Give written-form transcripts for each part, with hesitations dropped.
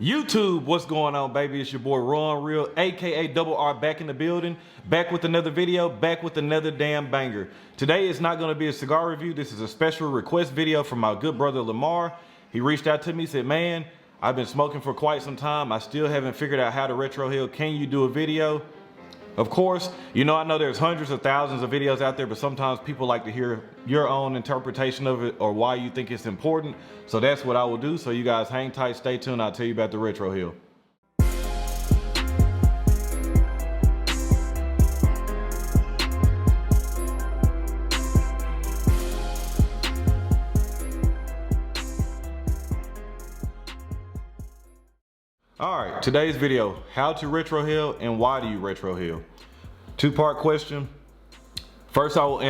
YouTube, what's going on, baby? It's your boy RonReal, aka Double R, back in the building, back with another video, back with another damn banger. Today is not going to be a cigar review. This is a special request video from my good brother Lamar. He reached out to me, said, man, I've been smoking for quite some time. I still haven't figured out how to retrohale. Can you do a video? Of course, you know, I know there's hundreds of thousands of videos out there, but sometimes people like to hear your own interpretation of it or why you think it's important. So that's what I will do. So you guys hang tight, stay tuned. I'll tell you about the retrohale. All right, today's video, how to retrohale and why do you retrohale? Two-part question. First I will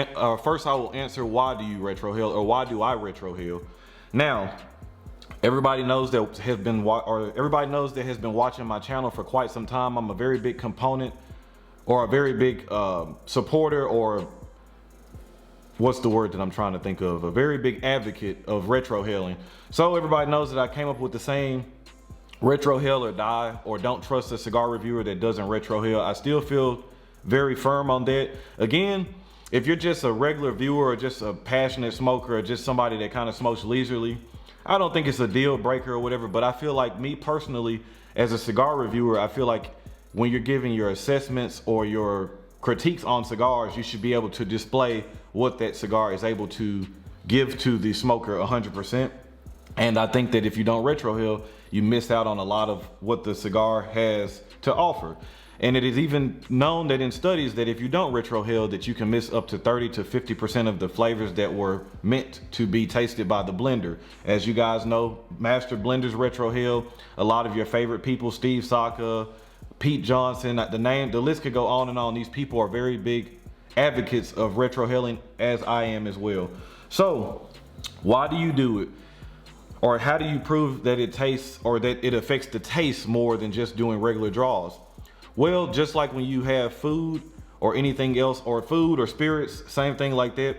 answer why do you retrohale, or why do I retrohale? Now, everybody knows that has been watching my channel for quite some time. I'm a very big component, or a very big supporter, or what's the word that I'm trying to think of? A very big advocate of retrohaling. So everybody knows that I came up with the saying, retrohale or die, or don't trust a cigar reviewer that doesn't retrohale. I still feel very firm on that. Again, if you're just a regular viewer or just a passionate smoker or just somebody that kind of smokes leisurely, I don't think it's a deal breaker or whatever, but I feel like, me personally, as a cigar reviewer, I feel like when you're giving your assessments or your critiques on cigars, you should be able to display what that cigar is able to give to the smoker 100%. And I think that if you don't retrohale, you miss out on a lot of what the cigar has to offer. And it is even known that in studies that if you don't retrohale, that you can miss up to 30 to 50% of the flavors that were meant to be tasted by the blender. As you guys know, master blenders retrohale. A lot of your favorite people, Steve Saka, Pete Johnson, the list could go on and on. These people are very big advocates of retrohaling, as I am as well. So why do you do it? Or how do you prove that it tastes, or that it affects the taste more than just doing regular draws? Well, just like when you have food or anything else, or food or spirits, same thing like that.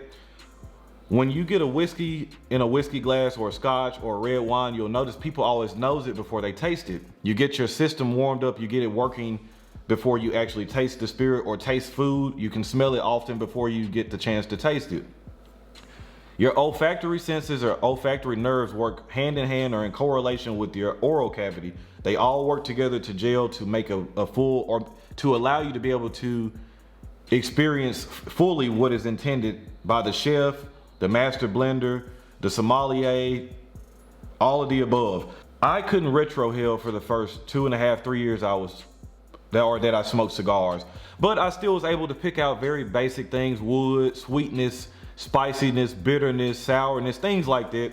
When you get a whiskey in a whiskey glass or a scotch or a red wine, you'll notice people always nose it before they taste it. You get your system warmed up, you get it working before you actually taste the spirit or taste food. You can smell it often before you get the chance to taste it. Your olfactory senses or olfactory nerves work hand in hand or in correlation with your oral cavity. They all work together to gel to make a full, or to allow you to be able to experience fully what is intended by the chef, the master blender, the sommelier, all of the above. I couldn't retrohale for the first 2.5, 3 years that I smoked cigars, but I still was able to pick out very basic things: wood, sweetness, spiciness, bitterness, sourness, things like that.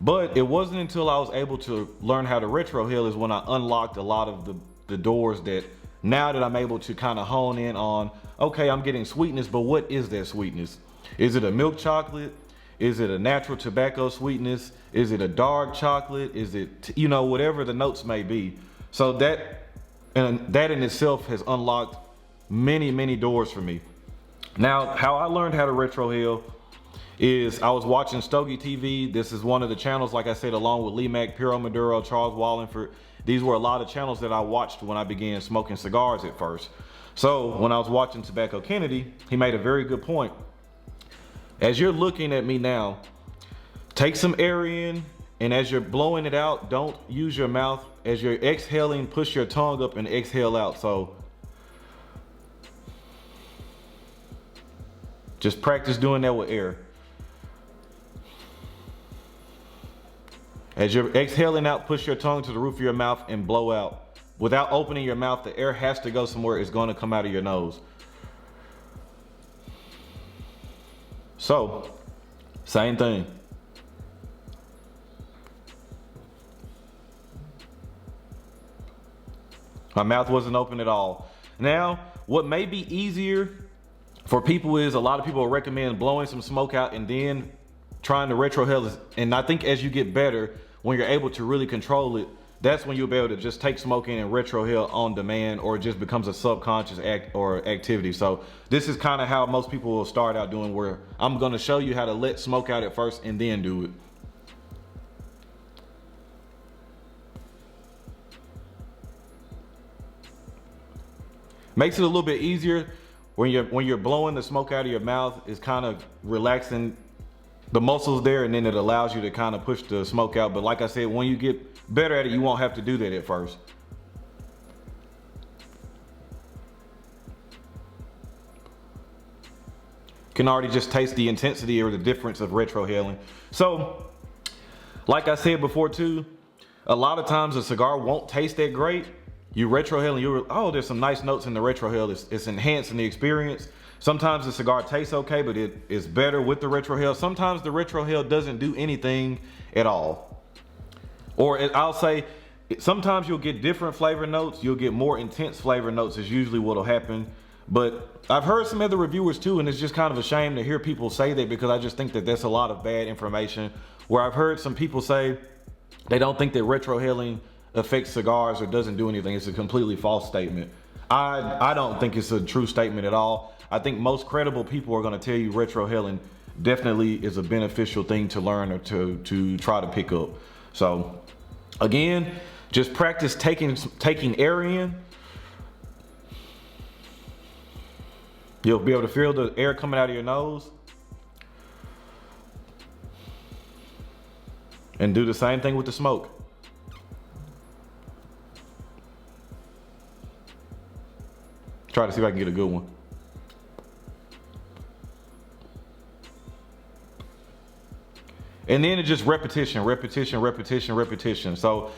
But it wasn't until I was able to learn how to retrohale is when I unlocked a lot of the doors that now that I'm able to kind of hone in on, okay, I'm getting sweetness, but what is that sweetness? Is it a milk chocolate? Is it a natural tobacco sweetness? Is it a dark chocolate? Is it, you know, whatever the notes may be. So that in itself has unlocked many, many doors for me. Now, how I learned how to retrohale is I was watching Stogie TV. This is one of the channels, like I said, along with Lee Mack, Puro Maduro, Charles Wallingford. These were a lot of channels that I watched when I began smoking cigars at first. So when I was watching Tobacco Kennedy, he made a very good point. As you're looking at me now, take some air in, and as you're blowing it out, don't use your mouth. As you're exhaling, push your tongue up and exhale out. So just practice doing that with air. As you're exhaling out, push your tongue to the roof of your mouth and blow out. Without opening your mouth, the air has to go somewhere. It's going to come out of your nose. So, same thing. My mouth wasn't open at all. Now, what may be easier for people is, a lot of people recommend blowing some smoke out and then trying to retrohale. And I think as you get better, when you're able to really control it, that's when you'll be able to just take smoke in and retrohale on demand, or it just becomes a subconscious act or activity. So this is kind of how most people will start out doing, where I'm going to show you how to let smoke out at first and then do it. Makes it a little bit easier when you're blowing the smoke out of your mouth. It's kind of relaxing the muscles there, and then it allows you to kind of push the smoke out. But like I said, when you get better at it, you won't have to do that at first. Can already just taste the intensity or the difference of retrohaling. So, like I said before too, a lot of times a cigar won't taste that great. You retrohale and you're, oh, there's some nice notes in the retrohale. It's enhancing the experience. Sometimes the cigar tastes okay, but it is better with the retrohale. Sometimes the retrohale doesn't do anything at all. Or I'll say, sometimes you'll get different flavor notes. You'll get more intense flavor notes is usually what'll happen. But I've heard some other reviewers too, and it's just kind of a shame to hear people say that, because I just think that that's a lot of bad information. Where I've heard some people say they don't think that retrohaling affects cigars or doesn't do anything. It's a completely false statement. I don't think it's a true statement at all. I think most credible people are going to tell you retrohaling definitely is a beneficial thing to learn or to try to pick up. So again, just practice taking air in. You'll be able to feel the air coming out of your nose. And do the same thing with the smoke. Try to see if I can get a good one. And then it's just repetition, repetition, repetition, repetition. So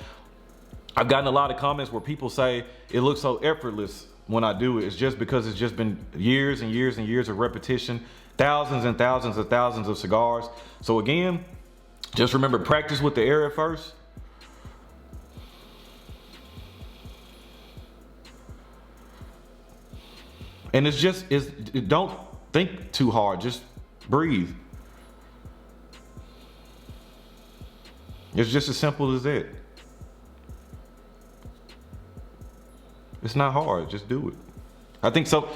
I've gotten a lot of comments where people say it looks so effortless when I do it. It's just because it's just been years and years and years of repetition, thousands and thousands and thousands of cigars. So again, just remember, practice with the air at first. And don't think too hard, just breathe. It's just as simple as that. It's not hard, just do it. I think so.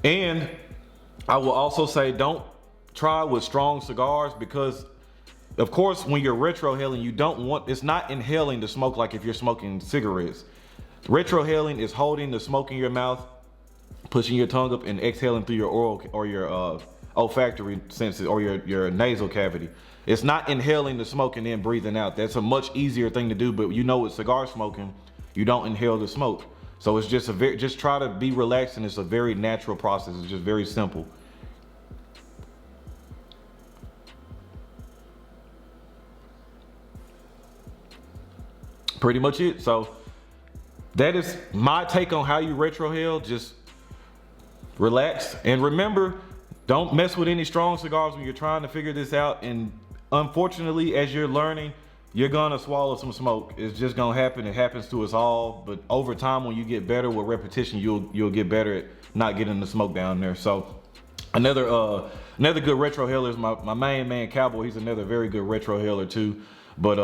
And I will also say, don't try with strong cigars, because of course, when you're retrohaling, you don't want, it's not inhaling the smoke like if you're smoking cigarettes. Retrohaling is holding the smoke in your mouth, pushing your tongue up and exhaling through your oral or your olfactory senses or your nasal cavity. It's not inhaling the smoke and then breathing out. That's a much easier thing to do, but you know with cigar smoking, you don't inhale the smoke. So it's just just try to be relaxed, and it's a very natural process. It's just very simple. Pretty much it. So that is my take on how you retrohale. Just relax, and remember, don't mess with any strong cigars when you're trying to figure this out. And unfortunately, as you're learning, you're gonna swallow some smoke. It's just gonna happen. It happens to us all. But over time, when you get better with repetition, you'll get better at not getting the smoke down there. So another good retrohaler is my main man Cowboy. He's another very good retrohaler too. But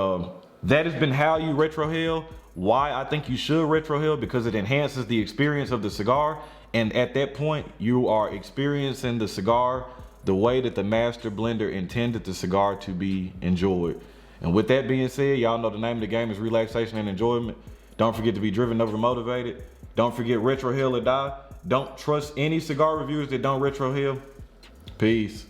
that has been how you retrohale. Why I think you should retrohale, because it enhances the experience of the cigar. And at that point, you are experiencing the cigar the way that the master blender intended the cigar to be enjoyed. And with that being said, y'all know the name of the game is relaxation and enjoyment. Don't forget to be driven over motivated. Don't forget, retrohale or die. Don't trust any cigar reviewers that don't retrohale. Peace.